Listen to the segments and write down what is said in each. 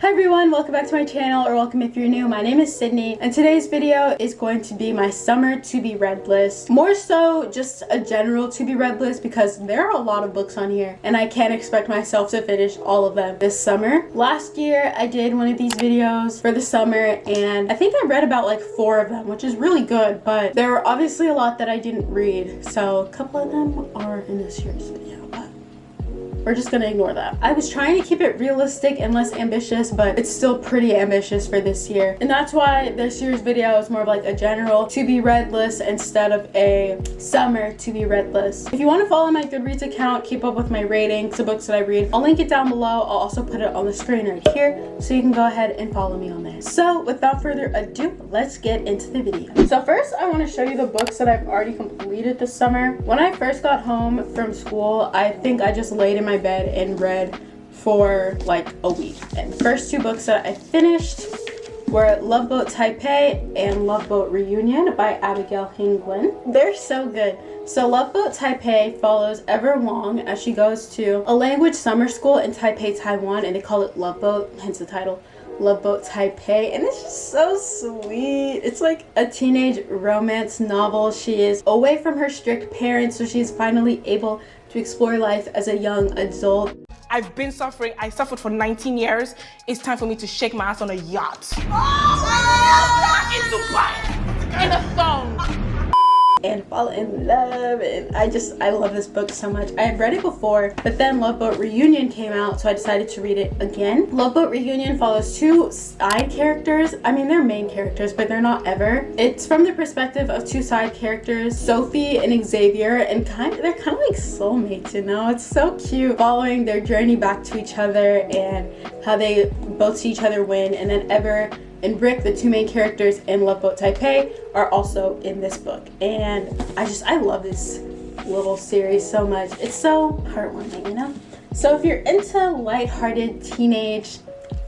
Hi everyone, welcome back to my channel, or welcome if you're new. My name is Sydney, and today's video is going to be my summer to be read list. More so just a general to be read list because there are a lot of books on here and I can't expect myself to finish all of them this summer. Last year I did one of these videos for the summer and I think I read about like 4 of them, which is really good, but there were obviously a lot that I didn't read, so a couple of them are in this year's video. We're just gonna ignore that. I was trying to keep it realistic and less ambitious, but it's still pretty ambitious for this year. And that's why this year's video is more of like a general to be read list instead of a summer to be read list. If you want to follow my Goodreads account, keep up with my ratings, the books that I read, I'll link it down below. I'll also put it on the screen right here so you can go ahead and follow me on there. So without further ado, let's get into the video. So first I want to show you the books that I've already completed this summer. When I first got home from school, I think I just laid in my bed and read for like a week. And the first 2 books that I finished were Love Boat Taipei and Love Boat Reunion by Abigail Hingwin. They're so good. So Love Boat Taipei follows Ever Long as she goes to a language summer school in Taipei, Taiwan, and they call it Love Boat, hence the title. Love Boat Taipei, and it's just so sweet. It's like a teenage romance novel. She is away from her strict parents, so she's finally able to explore life as a young adult. I've been suffering. I suffered for 19 years. It's time for me to shake my ass on a yacht. Oh, in Dubai, in a thong. And fall in love, and I love this book so much. I had read it before, but then Love Boat Reunion came out, so I decided to read it again. Love Boat Reunion follows 2 side characters. I mean, they're main characters, but they're not ever. It's from the perspective of 2 side characters, Sophie and Xavier, and they're kind of like soulmates, you know? It's so cute, following their journey back to each other and how they both see each other win. And then Ever and Rick, the 2 main characters in Love Boat Taipei, are also in this book. And I love this little series so much. It's so heartwarming, you know? So if you're into lighthearted teenage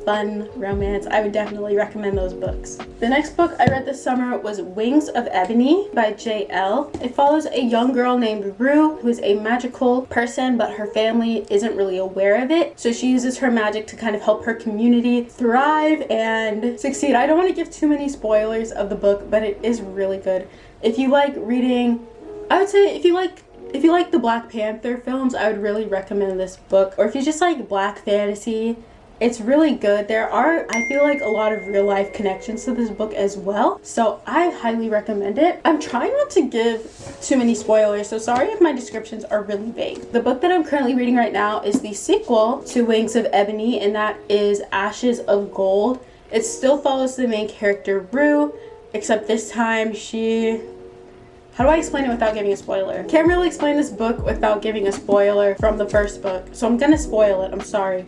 fun romance, I would definitely recommend those books. The next book I read this summer was Wings of Ebony by J.L. It follows a young girl named Rue who is a magical person, but her family isn't really aware of it. So she uses her magic to kind of help her community thrive and succeed. I don't want to give too many spoilers of the book, but it is really good. If you like reading, I would say if you like the Black Panther films, I would really recommend this book. Or if you just like black fantasy, it's really good. There are, I feel like, a lot of real life connections to this book as well, so I highly recommend it. I'm trying not to give too many spoilers, so sorry if my descriptions are really vague. The book that I'm currently reading right now is the sequel to Wings of Ebony, and that is Ashes of Gold. It still follows the main character Rue, except this time how do I explain it without giving a spoiler? Can't really explain this book without giving a spoiler from the first book, so I'm gonna spoil it, I'm sorry.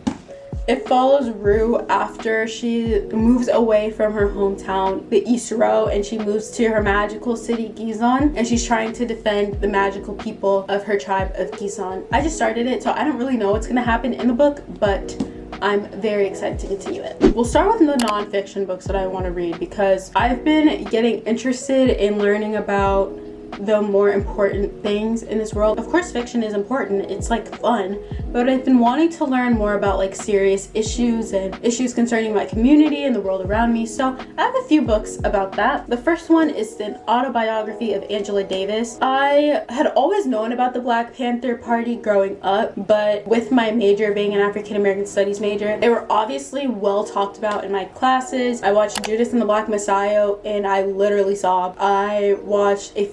It follows Rue after she moves away from her hometown, the East Row, and she moves to her magical city, Gizon, and she's trying to defend the magical people of her tribe of Gizon. I just started it, so I don't really know what's gonna happen in the book, but I'm very excited to continue it. We'll start with the non-fiction books that I want to read because I've been getting interested in learning about the more important things in this world. Of course fiction is important, it's like fun, but I've been wanting to learn more about like serious issues and issues concerning my community and the world around me, so I have a few books about that. The first one is an autobiography of Angela Davis. I had always known about the Black Panther Party growing up, but with my major being an African American Studies major, they were obviously well talked about in my classes. I watched Judas and the Black Messiah and I literally sobbed. I watched a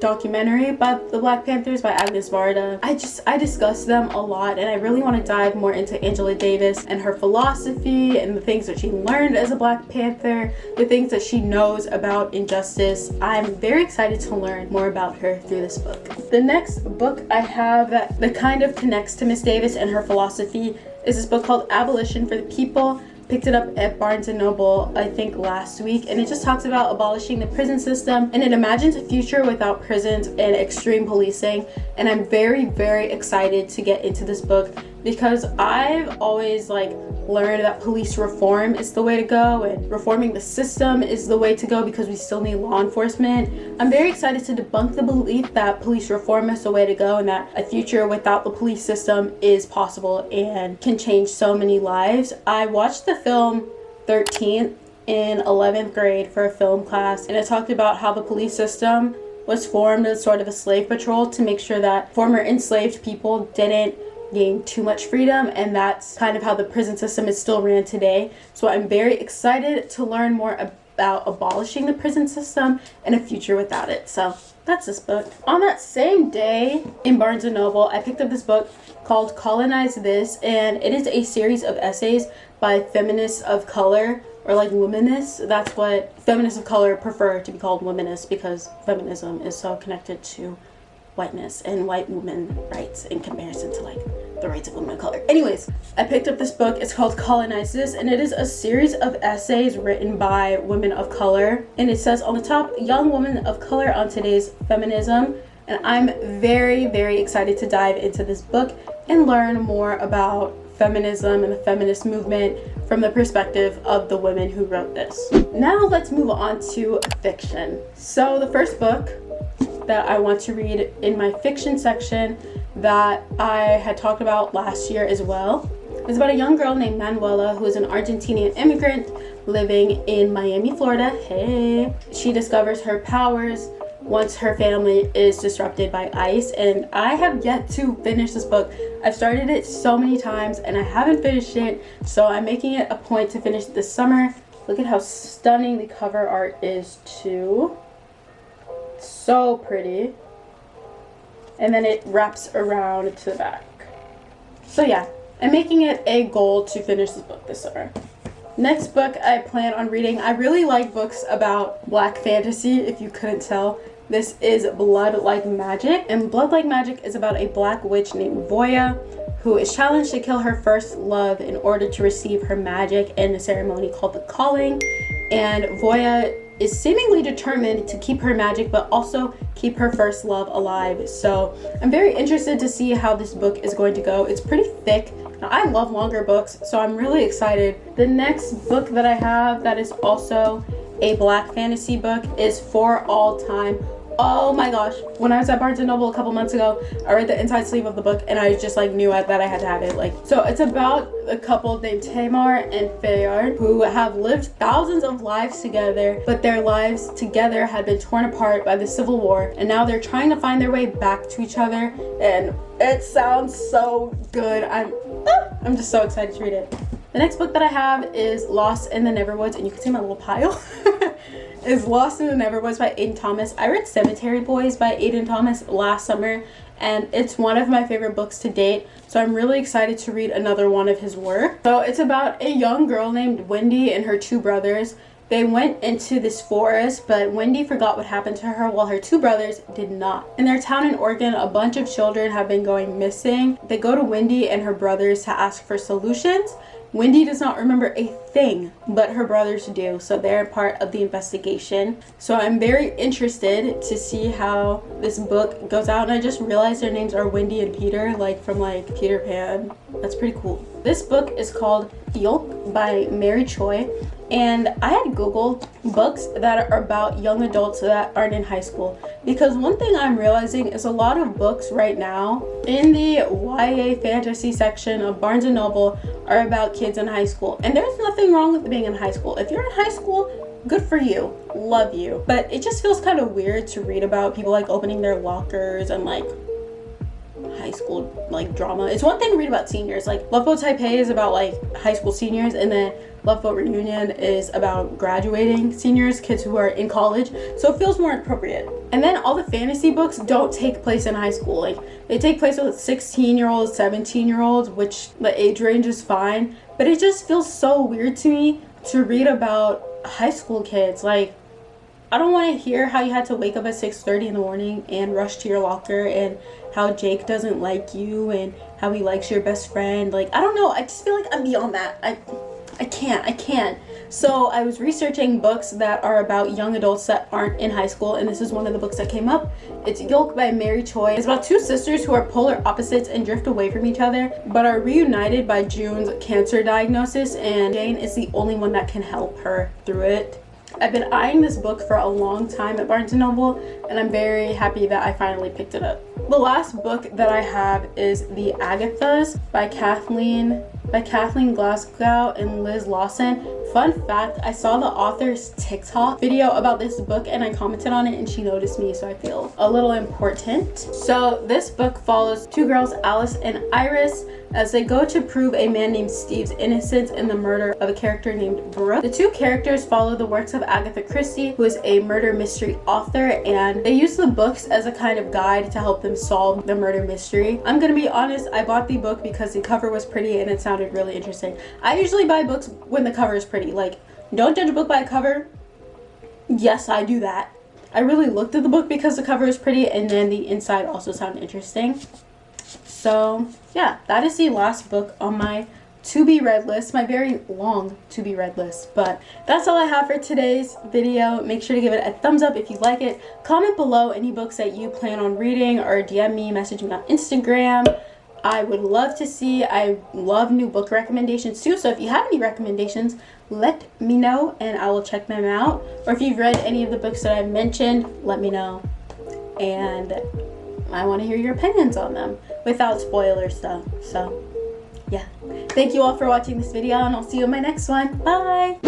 documentary about the Black Panthers by Agnes Varda. I discussed them a lot, and I really want to dive more into Angela Davis and her philosophy and the things that she learned as a Black Panther, the things that she knows about injustice. I'm very excited to learn more about her through this book. The next book I have that kind of connects to Miss Davis and her philosophy is this book called Abolition for the People. Picked it up at Barnes & Noble, I think last week, and it just talks about abolishing the prison system, and it imagines a future without prisons and extreme policing. And I'm very, very excited to get into this book because I've always like learn that police reform is the way to go, and reforming the system is the way to go because we still need law enforcement. I'm very excited to debunk the belief that police reform is the way to go and that a future without the police system is possible and can change so many lives. I watched the film 13th in 11th grade for a film class, and it talked about how the police system was formed as sort of a slave patrol to make sure that former enslaved people didn't gain too much freedom, and that's kind of how the prison system is still ran today. So I'm very excited to learn more about abolishing the prison system and a future without it. So that's this book. On that same day in Barnes & Noble, I picked up this book called Colonize This, and it is a series of essays by feminists of color, or like womanists. That's what feminists of color prefer to be called, womanists, because feminism is so connected to whiteness and white women rights in comparison to like the rights of women of color. Anyways, I picked up this book. It's called Colonize This, and it is a series of essays written by women of color. And it says on the top, young women of color on today's feminism. And I'm very, very excited to dive into this book and learn more about feminism and the feminist movement from the perspective of the women who wrote this. Now let's move on to fiction. So the first book that I want to read in my fiction section that I had talked about last year as well is about a young girl named Manuela, who is an Argentinian immigrant living in Miami, Florida. Hey. She discovers her powers once her family is disrupted by ICE, and I have yet to finish this book. I've started it so many times and I haven't finished it, so I'm making it a point to finish this summer. Look at how stunning the cover art is too. So pretty. And then it wraps around to the back. So yeah, I'm making it a goal to finish this book this summer. Next book I plan on reading, I really like books about black fantasy, if you couldn't tell. This is Blood Like Magic, and Blood Like Magic is about a black witch named Voya who is challenged to kill her first love in order to receive her magic in a ceremony called the Calling. And Voya is seemingly determined to keep her magic but also keep her first love alive. So I'm very interested to see how this book is going to go. It's pretty thick. Now, I love longer books, so I'm really excited. The next book that I have that is also a black fantasy book is For All Time. Oh my gosh, when I was at Barnes & Noble a couple months ago, I read the inside sleeve of the book and I just like knew that I had to have it. So it's about a couple named Tamar and Fayard who have lived thousands of lives together, but their lives together had been torn apart by the Civil War, and now they're trying to find their way back to each other, and it sounds so good. I'm just so excited to read it. The next book that I have is Lost in the Neverwoods, and you can see my little pile. Is Lost in the Neverwoods by Aiden Thomas. I read Cemetery Boys by Aiden Thomas last summer, and it's one of my favorite books to date, so I'm really excited to read another one of his work. So it's about a young girl named Wendy and her two brothers. They went into this forest, but Wendy forgot what happened to her while her two brothers did not. In their town in Oregon, a bunch of children have been going missing. They go to Wendy and her brothers to ask for solutions. Wendy does not remember a thing, but her brothers do, so they're part of the investigation. So I'm very interested to see how this book goes out, and I just realized their names are Wendy and Peter, like from like Peter Pan. That's pretty cool. This book is called Yolk by Mary Choi, and I had googled books that are about young adults that aren't in high school, because one thing I'm realizing is a lot of books right now in the YA fantasy section of Barnes & Noble are about kids in high school, and there's nothing wrong with being in high school. If you're in high school, good for you, love you, but it just feels kind of weird to read about people like opening their lockers and like high school like drama. It's one thing to read about seniors, like Love Boat Taipei is about like high school seniors, and then Love Boat Reunion is about graduating seniors, kids who are in college, so it feels more appropriate. And then all the fantasy books don't take place in high school. Like they take place with 16-year-olds, 17-year-olds, which the age range is fine, but it just feels so weird to me to read about high school kids. Like, I don't want to hear how you had to wake up at 6:30 in the morning and rush to your locker, and how Jake doesn't like you and how he likes your best friend. Like, I don't know, I just feel like I'm beyond that. I can't. So I was researching books that are about young adults that aren't in high school, and this is one of the books that came up. It's Yolk by Mary Choi. It's about two sisters who are polar opposites and drift away from each other, but are reunited by June's cancer diagnosis, and Jane is the only one that can help her through it. I've been eyeing this book for a long time at Barnes & Noble, and I'm very happy that I finally picked it up. The last book that I have is The Agathas by Kathleen Glasgow and Liz Lawson. Fun fact, I saw the author's TikTok video about this book and I commented on it and she noticed me, so I feel a little important. So this book follows two girls, Alice and Iris, as they go to prove a man named Steve's innocence in the murder of a character named Brooke. The two characters follow the works of Agatha Christie, who is a murder mystery author, and they use the books as a kind of guide to help them solve the murder mystery. I'm gonna be honest, I bought the book because the cover was pretty and it sounded really interesting. I usually buy books when the cover is pretty. Like, don't judge a book by a cover. Yes, I do that. I really looked at the book because the cover is pretty and then the inside also sounded interesting. So yeah, that is the last book on my to be read list, my very long to be read list. But that's all I have for today's video. Make sure to give it a thumbs up if you like it. Comment below any books that you plan on reading, or DM me, message me on Instagram. I would love to see. I love new book recommendations too, so if you have any recommendations, let me know and I will check them out. Or if you've read any of the books that I've mentioned, let me know, and I want to hear your opinions on them without spoilers though. So yeah, thank you all for watching this video and I'll see you in my next one. Bye.